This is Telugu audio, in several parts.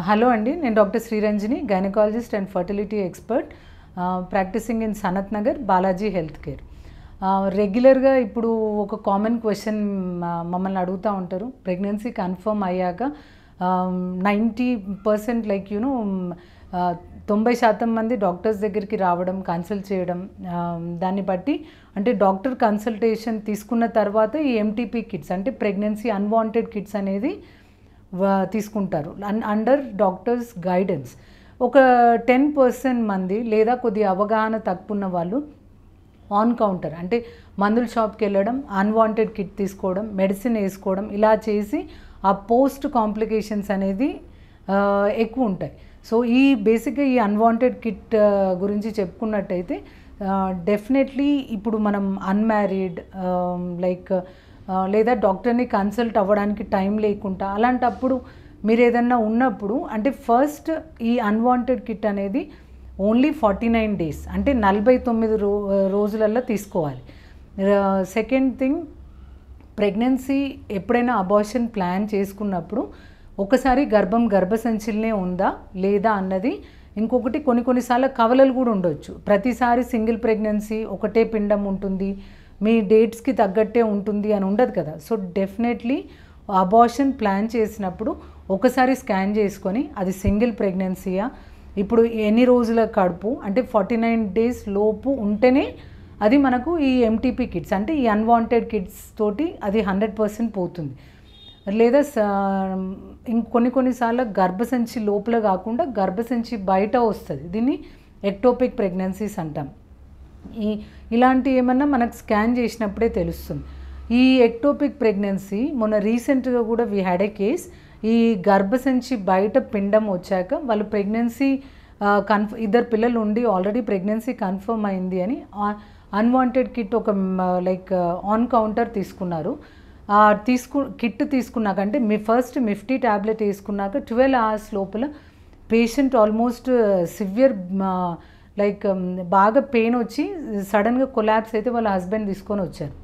హలో అండి, నేను doctor Sriranjani, gynaecologist and fertility expert, practising in Sanath Nagar, Balaji health care. రెగ్యులర్గా ఇప్పుడు ఒక కామన్ క్వశ్చన్ మమ్మల్ని అడుగుతూ ఉంటారు. ప్రెగ్నెన్సీ కన్ఫర్మ్ అయ్యాక 90% లైక్ 90% మంది డాక్టర్స్ దగ్గరికి రావడం, కన్సల్ట్ చేయడం, దాన్ని బట్టి అంటే డాక్టర్ కన్సల్టేషన్ తీసుకున్న తర్వాత ఈ ఎంటీపీ కిట్స్ అంటే ప్రెగ్నెన్సీ అన్వాంటెడ్ కిట్స్ అనేది తీసుకుంటారు అండర్ డాక్టర్స్ గైడెన్స్. ఒక 10% మంది లేదా కొద్ది అవగాహన తక్కువ ఉన్న వాళ్ళు ఆన్ కౌంటర్ అంటే మందుల షాప్కి వెళ్ళడం, అన్వాంటెడ్ కిట్ తీసుకోవడం, మెడిసిన్ వేసుకోవడం, ఇలా చేసి ఆ పోస్ట్ కాంప్లికేషన్స్ అనేది ఎక్కువ ఉంటాయి. సో ఈ బేసిక్గా ఈ అన్వాంటెడ్ కిట్ గురించి చెప్పుకున్నట్టయితే డెఫినెట్లీ ఇప్పుడు మనం అన్మ్యారీడ్ లైక్ లేదా డాక్టర్ని కన్సల్ట్ అవ్వడానికి టైం లేకుండా అలాంటప్పుడు మీరు ఏదన్నా ఉన్నప్పుడు అంటే ఫస్ట్ ఈ అన్వాంటెడ్ కిట్ అనేది ఓన్లీ 49 డేస్ అంటే 49 రోజులలో తీసుకోవాలి. సెకండ్ థింగ్, ప్రెగ్నెన్సీ ఎప్పుడైనా అబార్షన్ ప్లాన్ చేసుకున్నప్పుడు ఒకసారి గర్భసంచిలోనే ఉందా లేదా అన్నది, ఇంకొకటి కొన్నిసార్లు కవలలు కూడా ఉండొచ్చు. ప్రతిసారి సింగిల్ ప్రెగ్నెన్సీ ఒకటే పిండం ఉంటుంది, మీ డేట్స్కి తగ్గట్టే ఉంటుంది అని ఉండదు కదా. సో డెఫినెట్లీ అబార్షన్ ప్లాన్ చేసినప్పుడు ఒకసారి స్కాన్ చేసుకొని అది సింగిల్ ప్రెగ్నెన్సీయా, ఇప్పుడు ఎన్ని రోజుల కడుపు అంటే 49 డేస్ లోపు ఉంటేనే అది మనకు ఈ ఎంటీపీ కిట్స్ అంటే ఈ అన్వాంటెడ్ కిట్స్ తోటి అది 100% పోతుంది. లేదా కొన్నిసార్లు గర్భసంచి లోపల కాకుండా గర్భసంచి బయట వస్తుంది, దీన్ని ఎక్టోపిక్ ప్రెగ్నెన్సీస్ అంటాం. ఇలాంటి ఏమన్నా మనకు స్కాన్ చేసినప్పుడే తెలుస్తుంది. ఈ ఎక్టోపిక్ ప్రెగ్నెన్సీ మొన్న రీసెంట్గా కూడా వీ హ్యాడ్ ఏ కేస్. ఈ గర్భసంచి బయట పిండం వచ్చాక వాళ్ళు ప్రెగ్నెన్సీ ఇద్దరు పిల్లలు ఉండి ఆల్రెడీ ప్రెగ్నెన్సీ కన్ఫర్మ్ అయింది అని అన్వాంటెడ్ కిట్ ఒక లైక్ ఆన్ కౌంటర్ తీసుకున్నారు. కిట్ తీసుకున్నాకంటే ఫస్ట్ మిఫ్టీ ట్యాబ్లెట్ వేసుకున్నాక 12 hours లోపల పేషెంట్ ఆల్మోస్ట్ సివియర్ లైక్ బాగా పెయిన్ వచ్చి సడన్గా కొలాప్స్ అయితే వాళ్ళ హస్బెండ్ తీసుకొని వచ్చారు.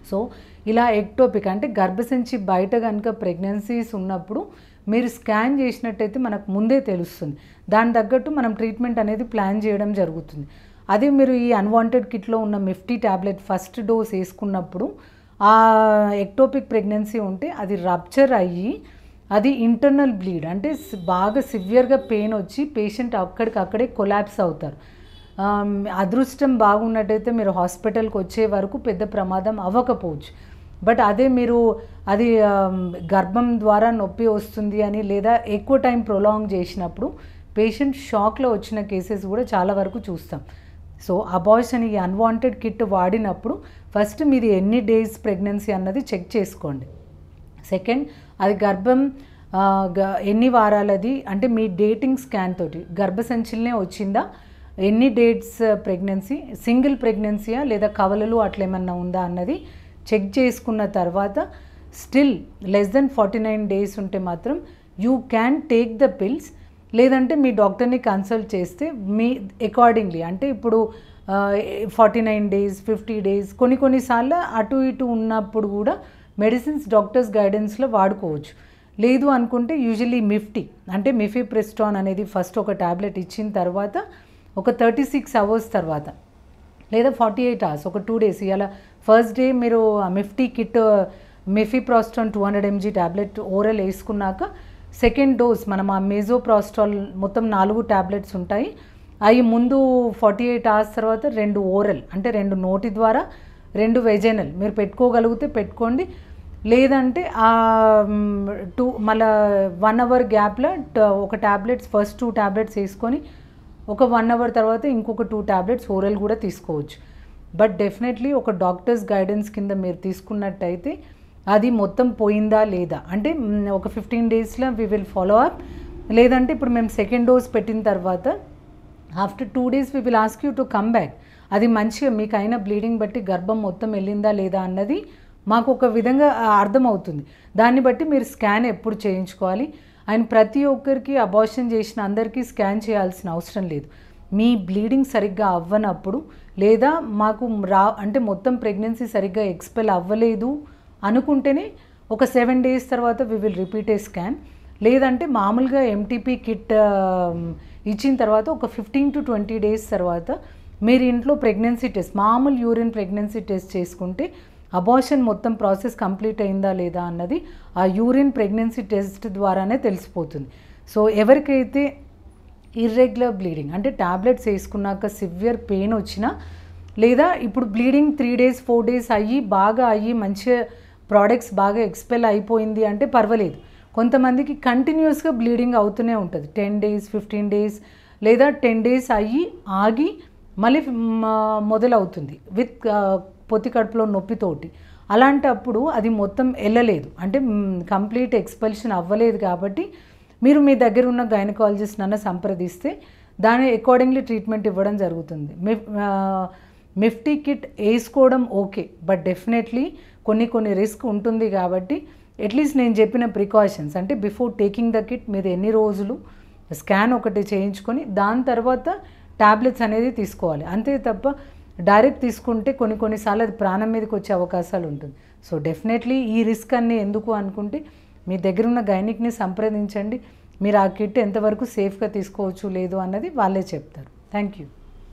సో ఇలా ఎక్టోపిక్ అంటే గర్భసంచి బయట కనుక ప్రెగ్నెన్సీస్ ఉన్నప్పుడు మీరు స్కాన్ చేసినట్టయితే మనకు ముందే తెలుస్తుంది. దాని తగ్గట్టు మనం ట్రీట్మెంట్ అనేది ప్లాన్ చేయడం జరుగుతుంది. అదే మీరు ఈ అన్వాంటెడ్ కిట్లో ఉన్న మిఫ్టీ ట్యాబ్లెట్ ఫస్ట్ డోస్ వేసుకున్నప్పుడు ఆ ఎక్టోపిక్ ప్రెగ్నెన్సీ ఉంటే అది రప్చర్ అయ్యి అది ఇంటర్నల్ బ్లీడ్ అంటే బాగా సివియర్గా పెయిన్ వచ్చి పేషెంట్ అక్కడికక్కడే కొలాప్స్ అవుతారు. అదృష్టం బాగున్నట్టయితే మీరు హాస్పిటల్కి వచ్చే వరకు పెద్ద ప్రమాదం అవ్వకపోవచ్చు. బట్ అదే మీరు అది గర్భం ద్వారా నొప్పి వస్తుంది అని లేదా ఎక్కువ టైం ప్రొలాంగ్ చేసినప్పుడు పేషెంట్ షాక్లో వచ్చిన కేసెస్ కూడా చాలా వరకు చూస్తాం. సో అబార్షన్ ఈ అన్వాంటెడ్ కిట్ వాడినప్పుడు ఫస్ట్ మీది ఎన్ని డేస్ ప్రెగ్నెన్సీ అన్నది చెక్ చేసుకోండి. సెకండ్, అది గర్భం ఎన్ని వారాలది అంటే మీ డేటింగ్ స్కాన్ తోటి గర్భసంచిలోనే వచ్చిందా, ఎన్ని డేట్స్ ప్రెగ్నెన్సీ, సింగిల్ ప్రెగ్నెన్సీయా లేదా కవలలు అట్లా ఏమన్నా ఉందా అన్నది చెక్ చేసుకున్న తర్వాత స్టిల్ లెస్ దెన్ 49 డేస్ ఉంటే మాత్రం you can take the pills. లేదంటే మీ డాక్టర్ని కన్సల్ట్ చేస్తే మీ అకార్డింగ్లీ అంటే ఇప్పుడు 49 డేస్ 50 డేస్ కొన్నిసార్లు అటు ఇటు ఉన్నప్పుడు కూడా మెడిసిన్స్ డాక్టర్స్ గైడెన్స్లో వాడుకోవచ్చు. లేదు అనుకుంటే యూజువల్లీ మిఫ్టీ అంటే మిఫిప్రెస్టాన్ అనేది ఫస్ట్ ఒక ట్యాబ్లెట్ ఇచ్చిన తర్వాత ఒక 36 hours తర్వాత లేదా 48 hours ఒక 2 days ఇలా ఫస్ట్ డే మీరు మిఫ్టీ కిట్ మిఫిప్రాస్టాన్ 200 mg ట్యాబ్లెట్ ఓరల్ వేసుకున్నాక సెకండ్ డోస్ మనం ఆ మెజోప్రాస్టాల్ మొత్తం 4 ట్యాబ్లెట్స్ ఉంటాయి. అవి ముందు 48 hours తర్వాత 2 ఓరల్ అంటే 2 నోటి ద్వారా 2 వెజైనల్ మీరు పెట్టుకోగలిగితే పెట్టుకోండి. లేదంటే మళ్ళీ 1 hour గ్యాప్లో ఒక ట్యాబ్లెట్స్ ఫస్ట్ 2 ట్యాబ్లెట్స్ వేసుకొని ఒక 1 hour తర్వాత ఇంకొక 2 ట్యాబ్లెట్స్ ఓరల్ కూడా తీసుకోవచ్చు. బట్ డెఫినెట్లీ ఒక డాక్టర్స్ గైడెన్స్ కింద మీరు తీసుకున్నట్టయితే అది మొత్తం పోయిందా లేదా అంటే ఒక 15 daysలో వి విల్ ఫాలో అప్. లేదంటే ఇప్పుడు మేము సెకండ్ డోస్ పెట్టిన తర్వాత after 2 days we will ask you to come back. అది మంచిగా మీకు అయిన బ్లీడింగ్ బట్టి గర్భం మొత్తం వెళ్ళిందా లేదా అన్నది మాకు ఒక విధంగా అర్థమవుతుంది. దాన్ని బట్టి మీరు స్కాన్ ఎప్పుడు చేయించుకోవాలి. అండ్ ప్రతి ఒక్కరికి అబార్షన్ చేసిన అందరికీ స్కాన్ చేయాల్సిన అవసరం లేదు. మీ బ్లీడింగ్ సరిగ్గా అవ్వనప్పుడు లేదా మాకు అంటే మొత్తం ప్రెగ్నెన్సీ సరిగ్గా ఎక్స్పెల్ అవ్వలేదు అనుకుంటేనే ఒక 7 days తర్వాత we will repeat a scan. లేదంటే మామూలుగా ఎంటీపీ కిట్ ఇచ్చిన తర్వాత ఒక 15 to 20 డేస్ తర్వాత మీరు ఇంట్లో ప్రెగ్నెన్సీ టెస్ట్, మామూలు యూరిన్ ప్రెగ్నెన్సీ టెస్ట్ చేసుకుంటే అబార్షన్ మొత్తం ప్రాసెస్ కంప్లీట్ అయిందా లేదా అన్నది ఆ యూరిన్ ప్రెగ్నెన్సీ టెస్ట్ ద్వారానే తెలిసిపోతుంది. సో ఎవరికైతే ఇర్రెగ్యులర్ బ్లీడింగ్ అంటే ట్యాబ్లెట్స్ వేసుకున్నాక సివియర్ పెయిన్ వచ్చినా, లేదా ఇప్పుడు బ్లీడింగ్ 3 days 4 days అయ్యి మంచిగా ప్రోడక్ట్స్ బాగా ఎక్స్పెల్ అయిపోయింది అంటే పర్వాలేదు. కొంతమందికి కంటిన్యూస్గా బ్లీడింగ్ అవుతూనే ఉంటుంది, 10 days 15 days లేదా 10 days ఆగి మళ్ళీ మొదలవుతుంది విత్ పొత్తి కడుపులో నొప్పితోటి. అలాంటప్పుడు అది మొత్తం వెళ్ళలేదు అంటే కంప్లీట్ ఎక్స్పెల్షన్ అవ్వలేదు. కాబట్టి మీరు మీ దగ్గర ఉన్న గైనకాలజిస్ట్ నన్ను సంప్రదిస్తే దాని అకార్డింగ్లీ ట్రీట్మెంట్ ఇవ్వడం జరుగుతుంది. మిఫ్టీ కిట్ వేసుకోవడం ఓకే, బట్ డెఫినెట్లీ కొన్ని రిస్క్ ఉంటుంది. కాబట్టి అట్లీస్ట్ నేను చెప్పిన ప్రికాషన్స్ అంటే బిఫోర్ టేకింగ్ ద కిట్ మీరు ఎన్ని రోజులు స్కాన్ ఒకటి చేయించుకొని దాని తర్వాత ట్యాబ్లెట్స్ అనేది తీసుకోవాలి. అంతే తప్ప డైరెక్ట్ తీసుకుంటే కొన్నిసార్లు అది ప్రాణం మీదకి వచ్చే అవకాశాలు ఉంటుంది. సో డెఫినెట్లీ ఈ రిస్క్ అన్నీ ఎందుకు అనుకుంటే మీ దగ్గర ఉన్న గైనిక్ని సంప్రదించండి. మీరు ఆ కిట్ ఎంతవరకు సేఫ్గా తీసుకోవచ్చు లేదు అన్నది వాళ్ళే చెప్తారు. Thank you.